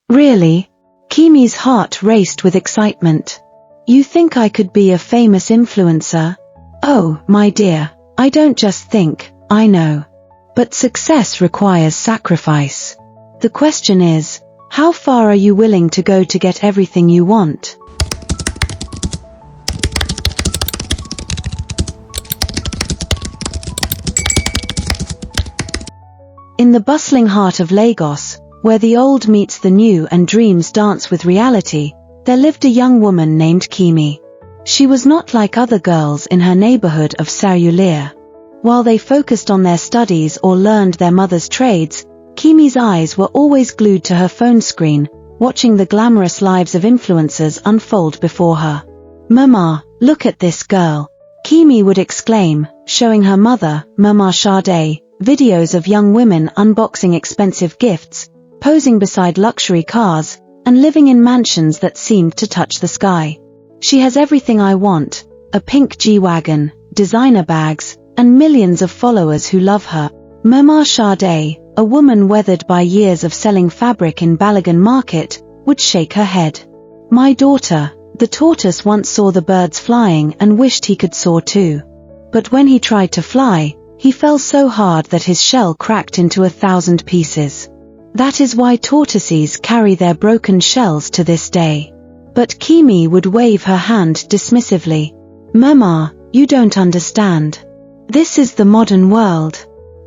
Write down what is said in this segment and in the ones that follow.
Really? Kimi's heart raced with excitement. You think I could be a famous influencer? Oh, my dear, I don't just think, I know. But success requires sacrifice. The question is, how far are you willing to go to get everything you want? In the bustling heart of Lagos, where the old meets the new and dreams dance with reality, there lived a young woman named Kimi. She was not like other girls in her neighborhood of Sarulere. While they focused on their studies or learned their mother's trades, Kimi's eyes were always glued to her phone screen, watching the glamorous lives of influencers unfold before her. "Mama, look at this girl," Kimi would exclaim, showing her mother, Mama Sade, videos of young women unboxing expensive gifts, posing beside luxury cars, and living in mansions that seemed to touch the sky. "She has everything I want, a pink G-Wagon, designer bags, and millions of followers who love her." Mama Sade, a woman weathered by years of selling fabric in Balagan Market, would shake her head. "My daughter, the tortoise once saw the birds flying and wished he could soar too. But when he tried to fly, he fell so hard that his shell cracked into 1,000 pieces. That is why tortoises carry their broken shells to this day." But Kimi would wave her hand dismissively. "Mama, you don't understand. This is the modern world.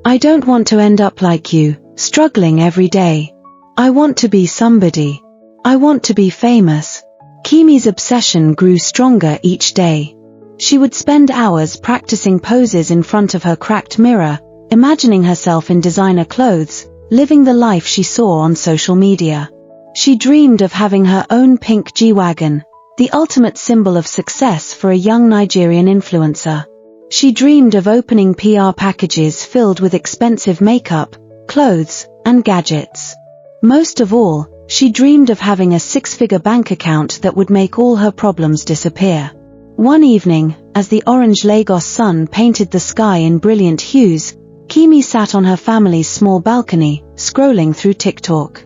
I don't want to end up like you, struggling every day. I want to be somebody. I want to be famous." Kimi's obsession grew stronger each day. She would spend hours practicing poses in front of her cracked mirror, imagining herself in designer clothes, living the life she saw on social media. She dreamed of having her own pink G-Wagon, the ultimate symbol of success for a young Nigerian influencer. She dreamed of opening PR packages filled with expensive makeup, clothes, and gadgets. Most of all, she dreamed of having a 6-figure bank account that would make all her problems disappear. One evening, as the orange Lagos sun painted the sky in brilliant hues, Kimi sat on her family's small balcony, scrolling through TikTok.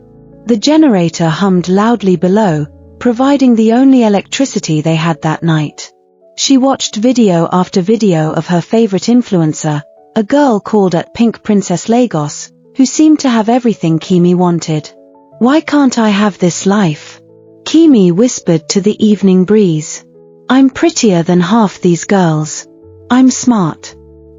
The generator hummed loudly below, providing the only electricity they had that night. She watched video after video of her favorite influencer, a girl called at Pink Princess Lagos, who seemed to have everything Kimi wanted. "Why can't I have this life?" Kimi whispered to the evening breeze. "I'm prettier than half these girls. I'm smart.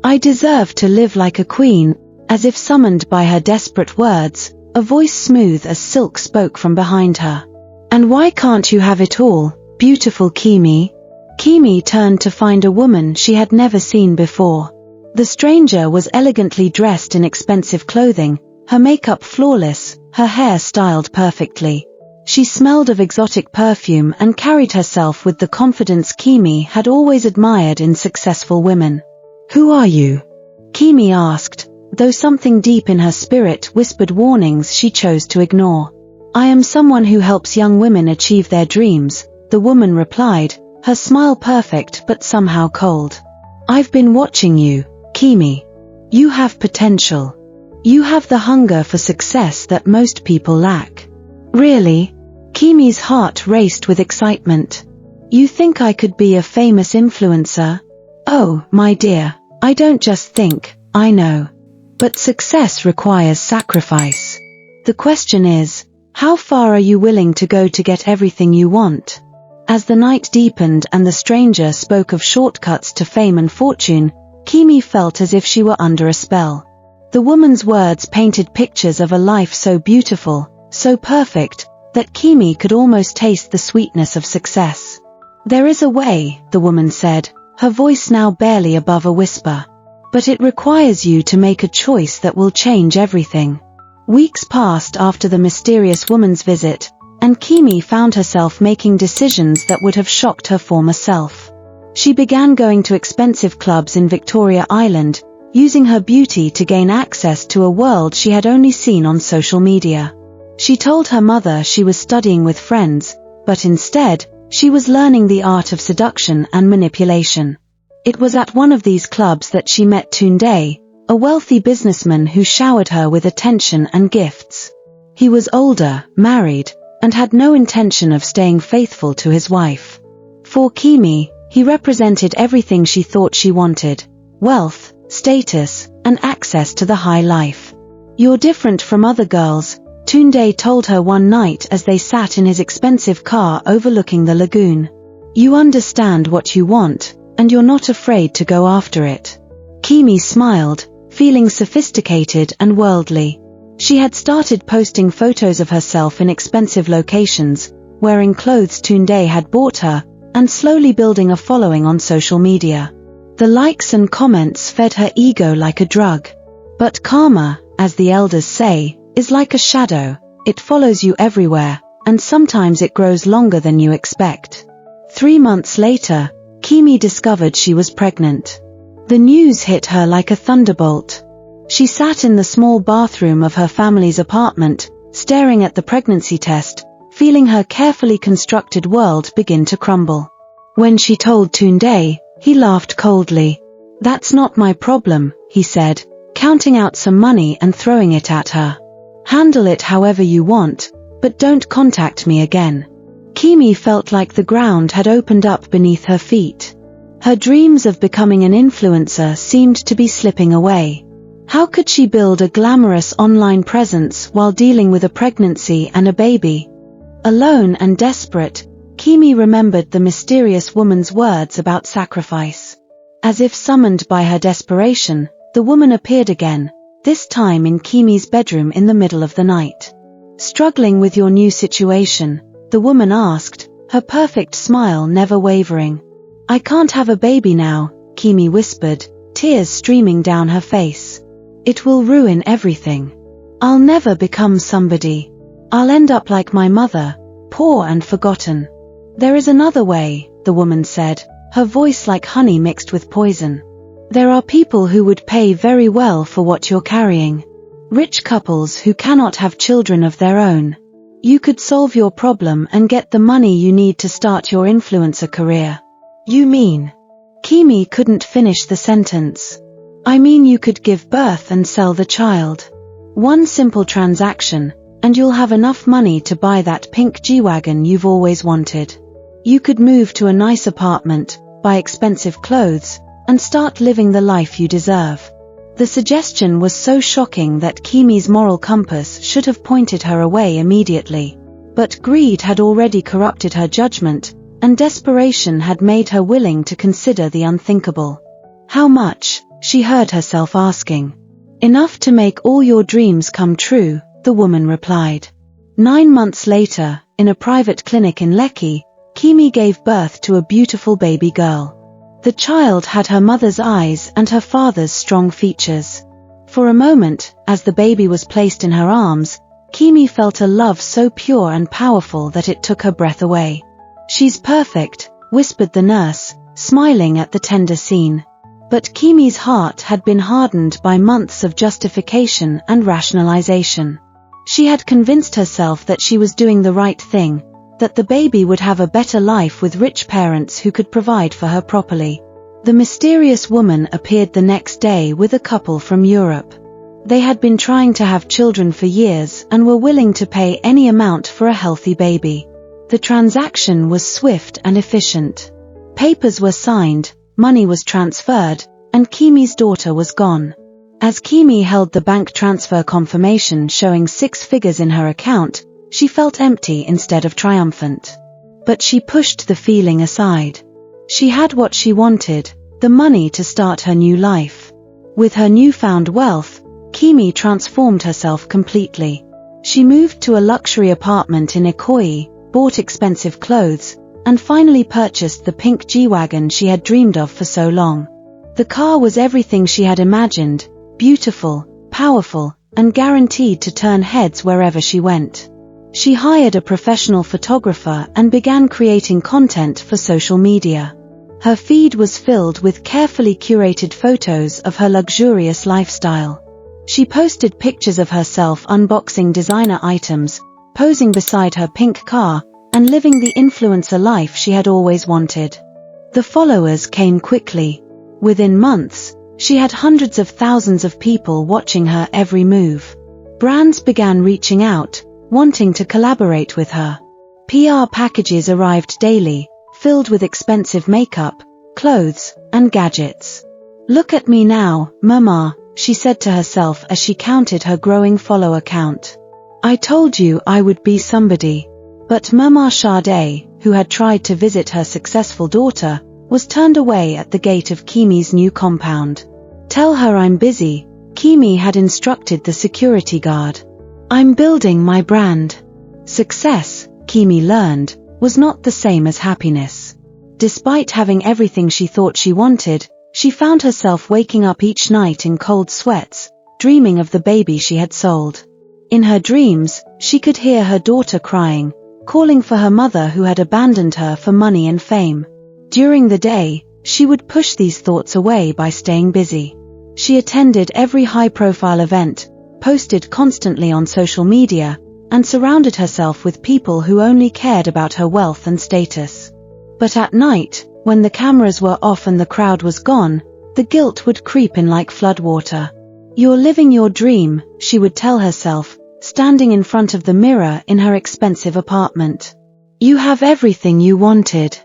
I deserve to live like a queen." As if summoned by her desperate words, a voice smooth as silk spoke from behind her. "And why can't you have it all, beautiful Kimi?" Kimi turned to find a woman she had never seen before. The stranger was elegantly dressed in expensive clothing, her makeup flawless, her hair styled perfectly. She smelled of exotic perfume and carried herself with the confidence Kimi had always admired in successful women. "Who are you?" Kimi asked, though something deep in her spirit whispered warnings she chose to ignore. "I am someone who helps young women achieve their dreams," the woman replied, her smile perfect but somehow cold. "I've been watching you, Kimi. You have potential. You have the hunger for success that most people lack." "Really?" Kimi's heart raced with excitement. "You think I could be a famous influencer?" "Oh, my dear, I don't just think, I know. But success requires sacrifice. The question is, how far are you willing to go to get everything you want?" As the night deepened and the stranger spoke of shortcuts to fame and fortune, Kimi felt as if she were under a spell. The woman's words painted pictures of a life so beautiful, so perfect, that Kimi could almost taste the sweetness of success. "There is a way," the woman said, her voice now barely above a whisper. "But it requires you to make a choice that will change everything." Weeks passed after the mysterious woman's visit, and Kimi found herself making decisions that would have shocked her former self. She began going to expensive clubs in Victoria Island, using her beauty to gain access to a world she had only seen on social media. She told her mother she was studying with friends, but instead, she was learning the art of seduction and manipulation. It was at one of these clubs that she met Tunde, a wealthy businessman who showered her with attention and gifts. He was older, married, and had no intention of staying faithful to his wife. For Kimi, he represented everything she thought she wanted: wealth, status, and access to the high life. "You're different from other girls," Tunde told her one night as they sat in his expensive car overlooking the lagoon. "You understand what you want, and you're not afraid to go after it." Kimi smiled, feeling sophisticated and worldly. She had started posting photos of herself in expensive locations, wearing clothes Tunde had bought her, and slowly building a following on social media. The likes and comments fed her ego like a drug. But karma, as the elders say, is like a shadow. It follows you everywhere, and sometimes it grows longer than you expect. 3 months later, Kimi discovered she was pregnant. The news hit her like a thunderbolt. She sat in the small bathroom of her family's apartment, staring at the pregnancy test, feeling her carefully constructed world begin to crumble. When she told Tunde, he laughed coldly. "That's not my problem," he said, counting out some money and throwing it at her. "Handle it however you want, but don't contact me again." Kimi felt like the ground had opened up beneath her feet. Her dreams of becoming an influencer seemed to be slipping away. How could she build a glamorous online presence while dealing with a pregnancy and a baby? Alone and desperate, Kimi remembered the mysterious woman's words about sacrifice. As if summoned by her desperation, the woman appeared again, this time in Kimi's bedroom in the middle of the night. "Struggling with your new situation?" the woman asked, her perfect smile never wavering. "I can't have a baby now," Kimi whispered, tears streaming down her face. "It will ruin everything. I'll never become somebody. I'll end up like my mother, poor and forgotten." "There is another way," the woman said, her voice like honey mixed with poison. "There are people who would pay very well for what you're carrying. Rich couples who cannot have children of their own. You could solve your problem and get the money you need to start your influencer career." "You mean?" Kimi couldn't finish the sentence. "I mean you could give birth and sell the child. One simple transaction, and you'll have enough money to buy that pink G-Wagon you've always wanted. You could move to a nice apartment, buy expensive clothes, and start living the life you deserve." The suggestion was so shocking that Kimi's moral compass should have pointed her away immediately. But greed had already corrupted her judgment, and desperation had made her willing to consider the unthinkable. "How much?" she heard herself asking. "Enough to make all your dreams come true," the woman replied. 9 months later, in a private clinic in Lekki, Kimi gave birth to a beautiful baby girl. The child had her mother's eyes and her father's strong features. For a moment, as the baby was placed in her arms, Kimi felt a love so pure and powerful that it took her breath away. "She's perfect," whispered the nurse, smiling at the tender scene. But Kimi's heart had been hardened by months of justification and rationalization. She had convinced herself that she was doing the right thing, that the baby would have a better life with rich parents who could provide for her properly. The mysterious woman appeared the next day with a couple from Europe. They had been trying to have children for years and were willing to pay any amount for a healthy baby. The transaction was swift and efficient. Papers were signed, money was transferred, and Kimi's daughter was gone. As Kimi held the bank transfer confirmation showing 6 figures in her account, she felt empty instead of triumphant. But she pushed the feeling aside. She had what she wanted, the money to start her new life. With her newfound wealth, Kimi transformed herself completely. She moved to a luxury apartment in Ikoyi, bought expensive clothes, and finally purchased the pink G-Wagon she had dreamed of for so long. The car was everything she had imagined, beautiful, powerful, and guaranteed to turn heads wherever she went. She hired a professional photographer and began creating content for social media. Her feed was filled with carefully curated photos of her luxurious lifestyle. She posted pictures of herself unboxing designer items, posing beside her pink car, and living the influencer life she had always wanted. The followers came quickly. Within months, she had hundreds of thousands of people watching her every move. Brands began reaching out, wanting to collaborate with her. PR packages arrived daily, filled with expensive makeup, clothes, and gadgets. "Look at me now, Mama," she said to herself as she counted her growing follower count. "I told you I would be somebody." But Mama Sade, who had tried to visit her successful daughter, was turned away at the gate of Kimi's new compound. "Tell her I'm busy," Kimi had instructed the security guard. "I'm building my brand." Success, Kimi learned, was not the same as happiness. Despite having everything she thought she wanted, she found herself waking up each night in cold sweats, dreaming of the baby she had sold. In her dreams, she could hear her daughter crying, calling for her mother who had abandoned her for money and fame. During the day, she would push these thoughts away by staying busy. She attended every high-profile event, posted constantly on social media, and surrounded herself with people who only cared about her wealth and status. But at night, when the cameras were off and the crowd was gone, the guilt would creep in like floodwater. "You're living your dream," she would tell herself, standing in front of the mirror in her expensive apartment. "You have everything you wanted."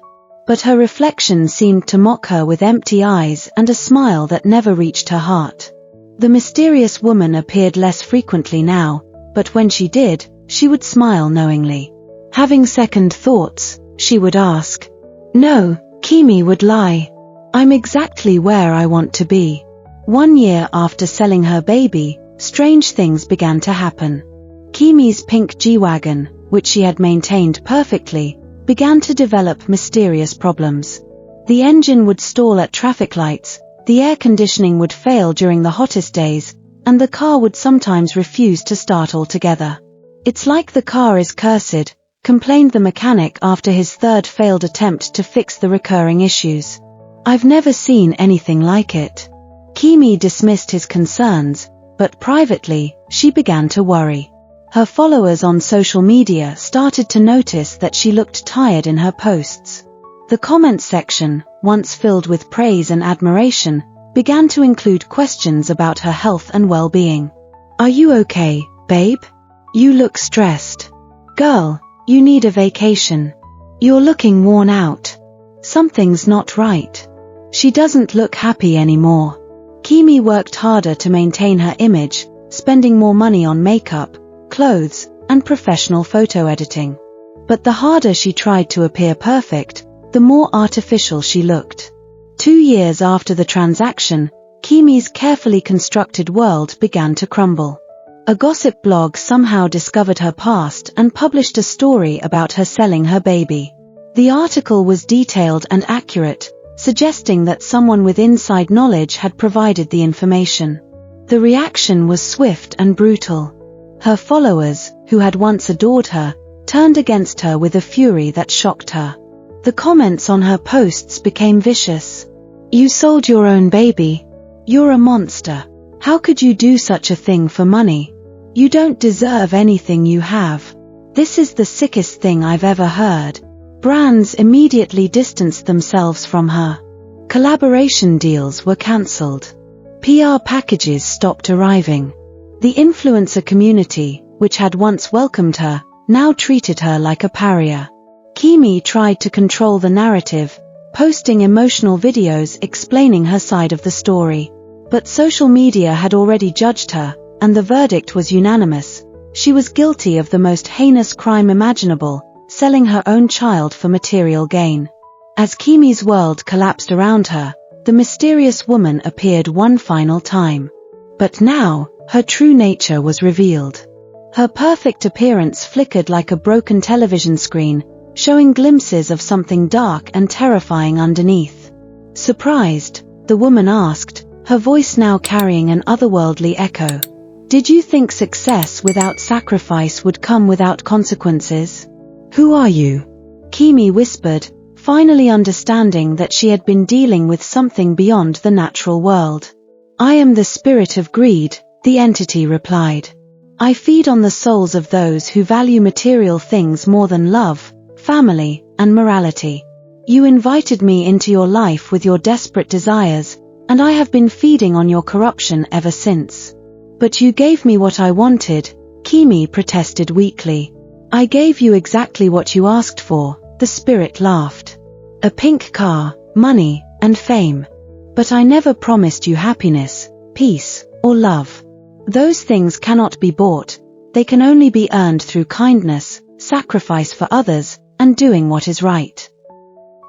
But her reflection seemed to mock her with empty eyes and a smile that never reached her heart. The mysterious woman appeared less frequently now, but when she did, she would smile knowingly. Having second thoughts, she would ask, "No," Kimi would lie. "I'm exactly where I want to be." 1 year after selling her baby, strange things began to happen. Kimi's pink G-Wagon, which she had maintained perfectly, began to develop mysterious problems. The engine would stall at traffic lights, the air conditioning would fail during the hottest days, and the car would sometimes refuse to start altogether. "It's like the car is cursed," complained the mechanic after his third failed attempt to fix the recurring issues. "I've never seen anything like it." Kimi dismissed his concerns, but privately, she began to worry. Her followers on social media started to notice that she looked tired in her posts. The comment section, once filled with praise and admiration, began to include questions about her health and well-being. "Are you okay, babe? You look stressed. Girl, you need a vacation. You're looking worn out. Something's not right. She doesn't look happy anymore." Kimi worked harder to maintain her image, spending more money on makeup, clothes, and professional photo editing. But the harder she tried to appear perfect, the more artificial she looked. 2 years after the transaction, Kimi's carefully constructed world began to crumble. A gossip blog somehow discovered her past and published a story about her selling her baby. The article was detailed and accurate, suggesting that someone with inside knowledge had provided the information. The reaction was swift and brutal. Her followers, who had once adored her, turned against her with a fury that shocked her. The comments on her posts became vicious. "You sold your own baby. You're a monster. How could you do such a thing for money? You don't deserve anything you have. This is the sickest thing I've ever heard." Brands immediately distanced themselves from her. Collaboration deals were cancelled. PR packages stopped arriving. The influencer community, which had once welcomed her, now treated her like a pariah. Kimi tried to control the narrative, posting emotional videos explaining her side of the story. But social media had already judged her, and the verdict was unanimous. She was guilty of the most heinous crime imaginable, selling her own child for material gain. As Kimi's world collapsed around her, the mysterious woman appeared one final time. But now, her true nature was revealed. Her perfect appearance flickered like a broken television screen, showing glimpses of something dark and terrifying underneath. Surprised, the woman asked, her voice now carrying an otherworldly echo, "Did you think success without sacrifice would come without consequences? Who are you?" Kimi whispered, finally understanding that she had been dealing with something beyond the natural world. "I am the spirit of greed," the entity replied. "I feed on the souls of those who value material things more than love, family, and morality. You invited me into your life with your desperate desires, and I have been feeding on your corruption ever since. But you gave me what I wanted, Kimi protested weakly. "I gave you exactly what you asked for," the spirit laughed. "A pink car, money, and fame. But I never promised you happiness, peace, or love. Those things cannot be bought, they can only be earned through kindness, sacrifice for others, and doing what is right."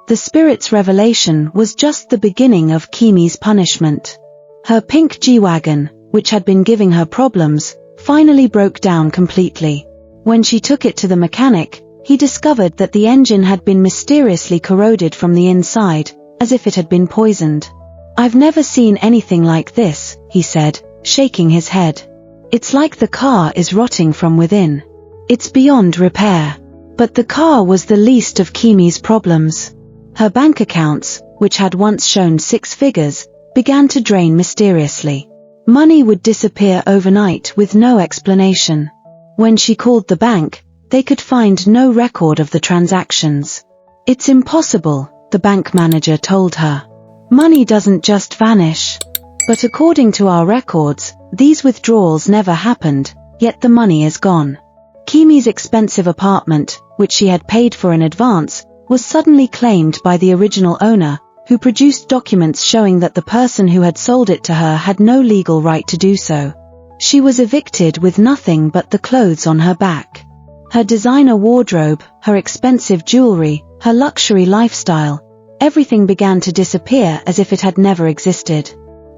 The spirit's revelation was just the beginning of Kimi's punishment. Her pink G-Wagon, which had been giving her problems, finally broke down completely. When she took it to the mechanic, he discovered that the engine had been mysteriously corroded from the inside, as if it had been poisoned. "I've never seen anything like this," he said, shaking his head. "It's like the car is rotting from within. It's beyond repair." But the car was the least of Kimi's problems. Her bank accounts, which had once shown 6 figures, began to drain mysteriously. Money would disappear overnight with no explanation. When she called the bank, they could find no record of the transactions. "It's impossible," the bank manager told her. "Money doesn't just vanish." But according to our records, these withdrawals never happened, yet the money is gone. Kimi's expensive apartment, which she had paid for in advance, was suddenly claimed by the original owner, who produced documents showing that the person who had sold it to her had no legal right to do so. She was evicted with nothing but the clothes on her back. Her designer wardrobe, her expensive jewelry, her luxury lifestyle, everything began to disappear as if it had never existed.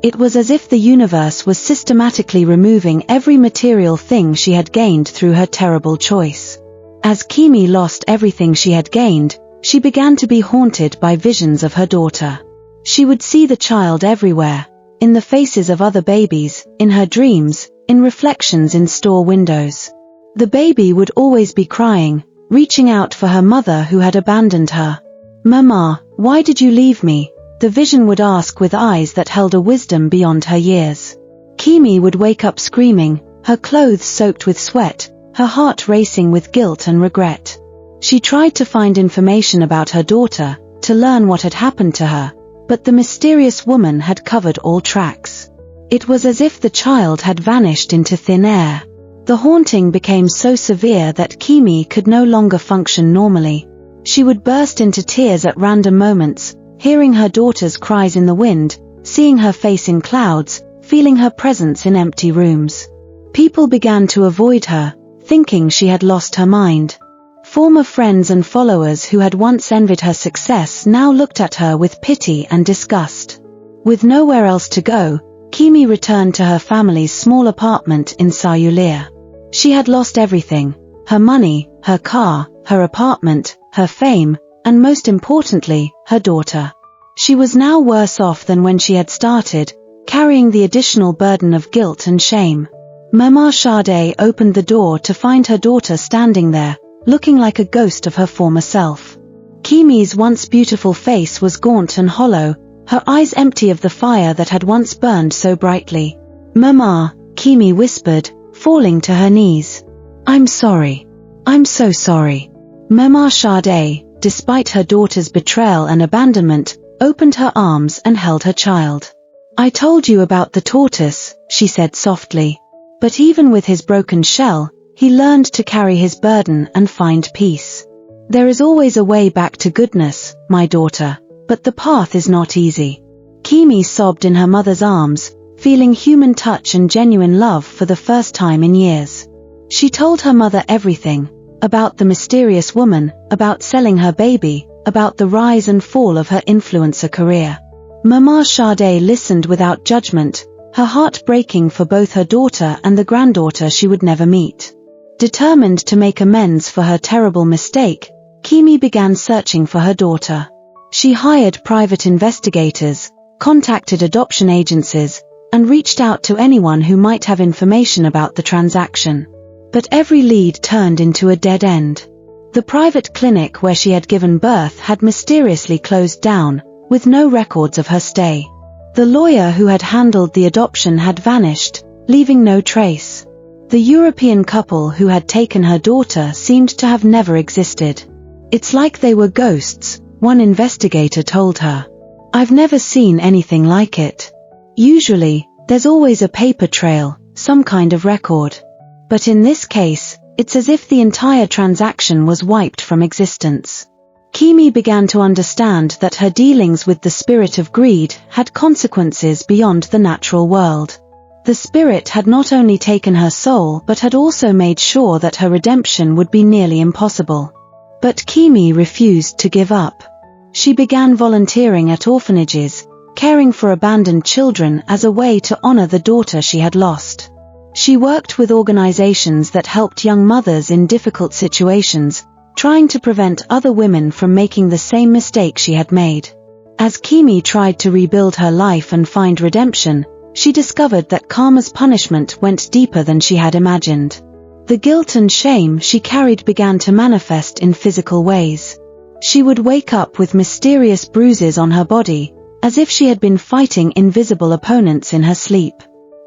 It was as if the universe was systematically removing every material thing she had gained through her terrible choice. As Kimi lost everything she had gained, she began to be haunted by visions of her daughter. She would see the child everywhere, in the faces of other babies, in her dreams, in reflections in store windows. The baby would always be crying, reaching out for her mother who had abandoned her. "Mama, why did you leave me?" the vision would ask with eyes that held a wisdom beyond her years. Kimi would wake up screaming, her clothes soaked with sweat, her heart racing with guilt and regret. She tried to find information about her daughter, to learn what had happened to her, but the mysterious woman had covered all tracks. It was as if the child had vanished into thin air. The haunting became so severe that Kimi could no longer function normally. She would burst into tears at random moments, hearing her daughter's cries in the wind, seeing her face in clouds, feeling her presence in empty rooms. People began to avoid her, thinking she had lost her mind. Former friends and followers who had once envied her success now looked at her with pity and disgust. With nowhere else to go, Kimi returned to her family's small apartment in Sayulia. She had lost everything: her money, her car, her apartment, her fame, and most importantly, her daughter. She was now worse off than when she had started, carrying the additional burden of guilt and shame. Mama Sade opened the door to find her daughter standing there, looking like a ghost of her former self. Kimi's once beautiful face was gaunt and hollow, her eyes empty of the fire that had once burned so brightly. "Mama," Kimi whispered, falling to her knees. "I'm sorry. I'm so sorry." Mama Sade, despite her daughter's betrayal and abandonment, opened her arms and held her child. "I told you about the tortoise," she said softly. But even with his broken shell, he learned to carry his burden and find peace. "There is always a way back to goodness, my daughter, but the path is not easy." Kimi sobbed in her mother's arms, feeling human touch and genuine love for the first time in years. She told her mother everything, about the mysterious woman, about selling her baby, about the rise and fall of her influencer career. Mama Sade listened without judgment, her heart breaking for both her daughter and the granddaughter she would never meet. Determined to make amends for her terrible mistake, Kimi began searching for her daughter. She hired private investigators, contacted adoption agencies, and reached out to anyone who might have information about the transaction. But every lead turned into a dead end. The private clinic where she had given birth had mysteriously closed down, with no records of her stay. The lawyer who had handled the adoption had vanished, leaving no trace. The European couple who had taken her daughter seemed to have never existed. "It's like they were ghosts," one investigator told her. "I've never seen anything like it. Usually, there's always a paper trail, some kind of record. But in this case, it's as if the entire transaction was wiped from existence. Kimi began to understand that her dealings with the spirit of greed had consequences beyond the natural world. The spirit had not only taken her soul but had also made sure that her redemption would be nearly impossible. But Kimi refused to give up. She began volunteering at orphanages, caring for abandoned children as a way to honor the daughter she had lost. She worked with organizations that helped young mothers in difficult situations, trying to prevent other women from making the same mistake she had made. As Kimi tried to rebuild her life and find redemption, she discovered that karma's punishment went deeper than she had imagined. The guilt and shame she carried began to manifest in physical ways. She would wake up with mysterious bruises on her body, as if she had been fighting invisible opponents in her sleep.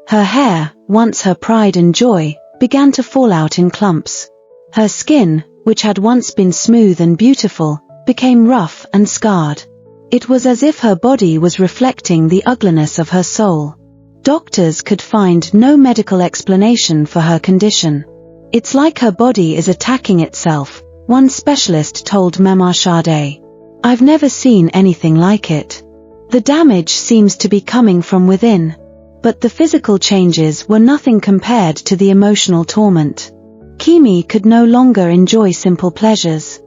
Her hair, once her pride and joy, began to fall out in clumps. Her skin, which had once been smooth and beautiful, became rough and scarred. It was as if her body was reflecting the ugliness of her soul. Doctors could find no medical explanation for her condition. It's like her body is attacking itself, one specialist told Mama Sade. I've never seen anything like it. The damage seems to be coming from within. But the physical changes were nothing compared to the emotional torment. Kimi could no longer enjoy simple pleasures.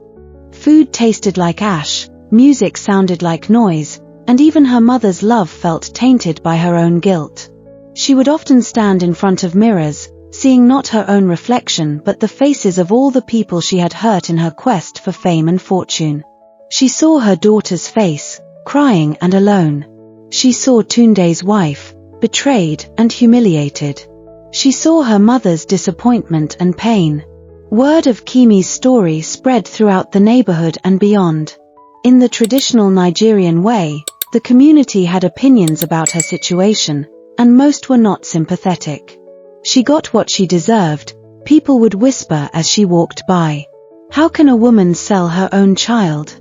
Food tasted like ash, music sounded like noise, and even her mother's love felt tainted by her own guilt. She would often stand in front of mirrors, seeing not her own reflection but the faces of all the people she had hurt in her quest for fame and fortune. She saw her daughter's face, crying and alone. She saw Tunde's wife, betrayed and humiliated. She saw her mother's disappointment and pain. Word of Kimi's story spread throughout the neighborhood and beyond. In the traditional Nigerian way, the community had opinions about her situation, and most were not sympathetic. She got what she deserved. People would whisper as she walked by. How can a woman sell her own child?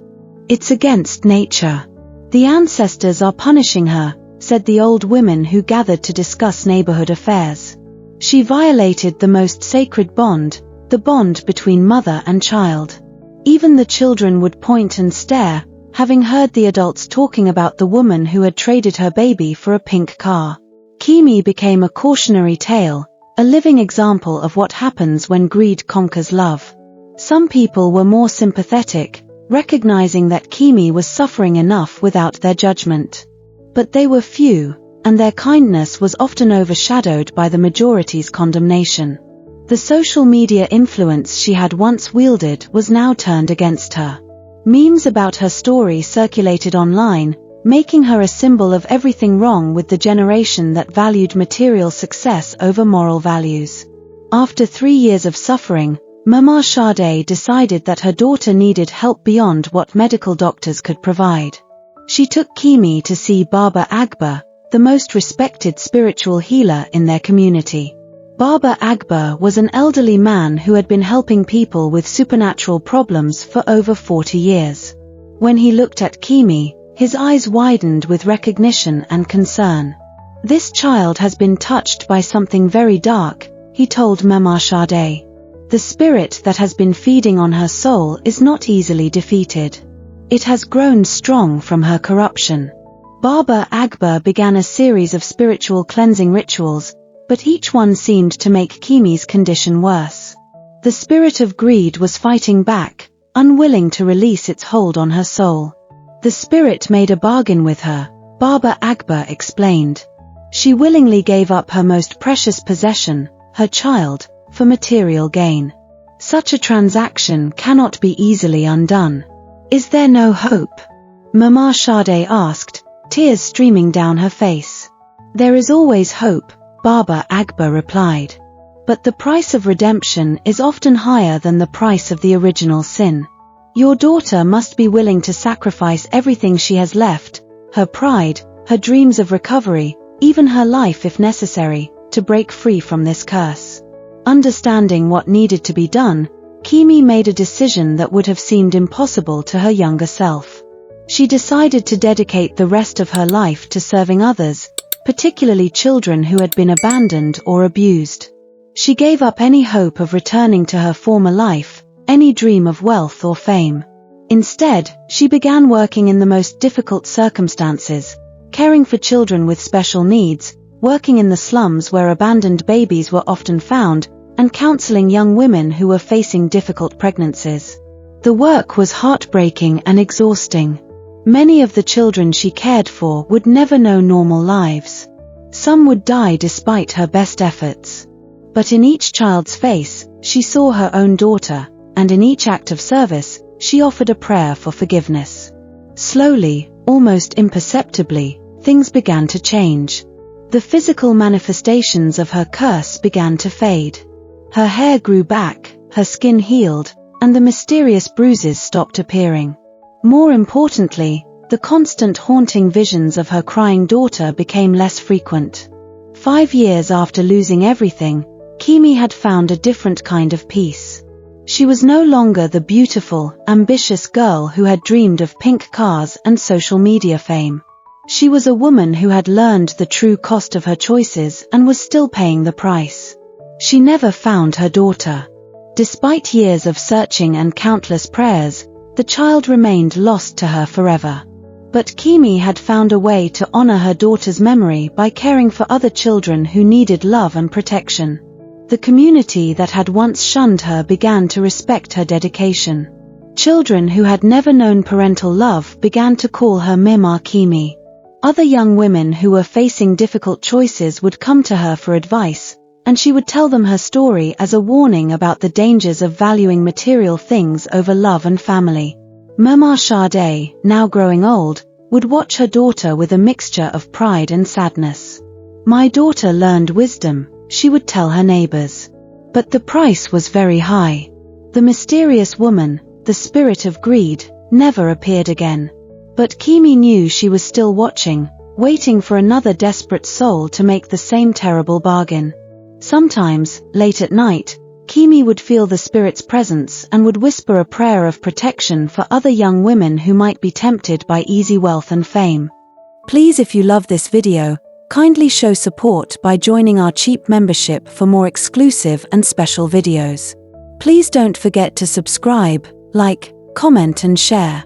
It's against nature. The ancestors are punishing her, said the old women who gathered to discuss neighborhood affairs. She violated the most sacred bond, the bond between mother and child. Even the children would point and stare, having heard the adults talking about the woman who had traded her baby for a pink car. Kimi became a cautionary tale, a living example of what happens when greed conquers love. Some people were more sympathetic, recognizing that Kimi was suffering enough without their judgment. But they were few, and their kindness was often overshadowed by the majority's condemnation. The social media influence she had once wielded was now turned against her. Memes about her story circulated online, making her a symbol of everything wrong with the generation that valued material success over moral values. After 3 years of suffering, Mama Sade decided that her daughter needed help beyond what medical doctors could provide. She took Kimi to see Baba Agba, the most respected spiritual healer in their community. Baba Agba was an elderly man who had been helping people with supernatural problems for over 40 years. When he looked at Kimi, his eyes widened with recognition and concern. This child has been touched by something very dark, he told Mama Sade. The spirit that has been feeding on her soul is not easily defeated. It has grown strong from her corruption. Baba Agba began a series of spiritual cleansing rituals, but each one seemed to make Kimi's condition worse. The spirit of greed was fighting back, unwilling to release its hold on her soul. The spirit made a bargain with her, Baba Agba explained. She willingly gave up her most precious possession, her child, for material gain. Such a transaction cannot be easily undone. Is there no hope? Mama Sade asked, tears streaming down her face. There is always hope, Baba Agba replied. But the price of redemption is often higher than the price of the original sin. Your daughter must be willing to sacrifice everything she has left, her pride, her dreams of recovery, even her life if necessary, to break free from this curse. Understanding what needed to be done, Kimi made a decision that would have seemed impossible to her younger self. She decided to dedicate the rest of her life to serving others, particularly children who had been abandoned or abused. She gave up any hope of returning to her former life, any dream of wealth or fame. Instead, she began working in the most difficult circumstances, caring for children with special needs, working in the slums where abandoned babies were often found, and counseling young women who were facing difficult pregnancies. The work was heartbreaking and exhausting. Many of the children she cared for would never know normal lives. Some would die despite her best efforts. But in each child's face, she saw her own daughter, and in each act of service, she offered a prayer for forgiveness. Slowly, almost imperceptibly, things began to change. The physical manifestations of her curse began to fade. Her hair grew back, her skin healed, and the mysterious bruises stopped appearing. More importantly, the constant haunting visions of her crying daughter became less frequent. 5 years after losing everything, Kimi had found a different kind of peace. She was no longer the beautiful, ambitious girl who had dreamed of pink cars and social media fame. She was a woman who had learned the true cost of her choices and was still paying the price. She never found her daughter. Despite years of searching and countless prayers, the child remained lost to her forever. But Kimi had found a way to honor her daughter's memory by caring for other children who needed love and protection. The community that had once shunned her began to respect her dedication. Children who had never known parental love began to call her Mima Kimi. Other young women who were facing difficult choices would come to her for advice, and she would tell them her story as a warning about the dangers of valuing material things over love and family. Mama Sade, now growing old, would watch her daughter with a mixture of pride and sadness. "My daughter learned wisdom," she would tell her neighbors. But the price was very high. The mysterious woman, the spirit of greed, never appeared again. But Kimi knew she was still watching, waiting for another desperate soul to make the same terrible bargain. Sometimes, late at night, Kimi would feel the spirit's presence and would whisper a prayer of protection for other young women who might be tempted by easy wealth and fame. Please, if you love this video, kindly show support by joining our cheap membership for more exclusive and special videos. Please don't forget to subscribe, like, comment and share.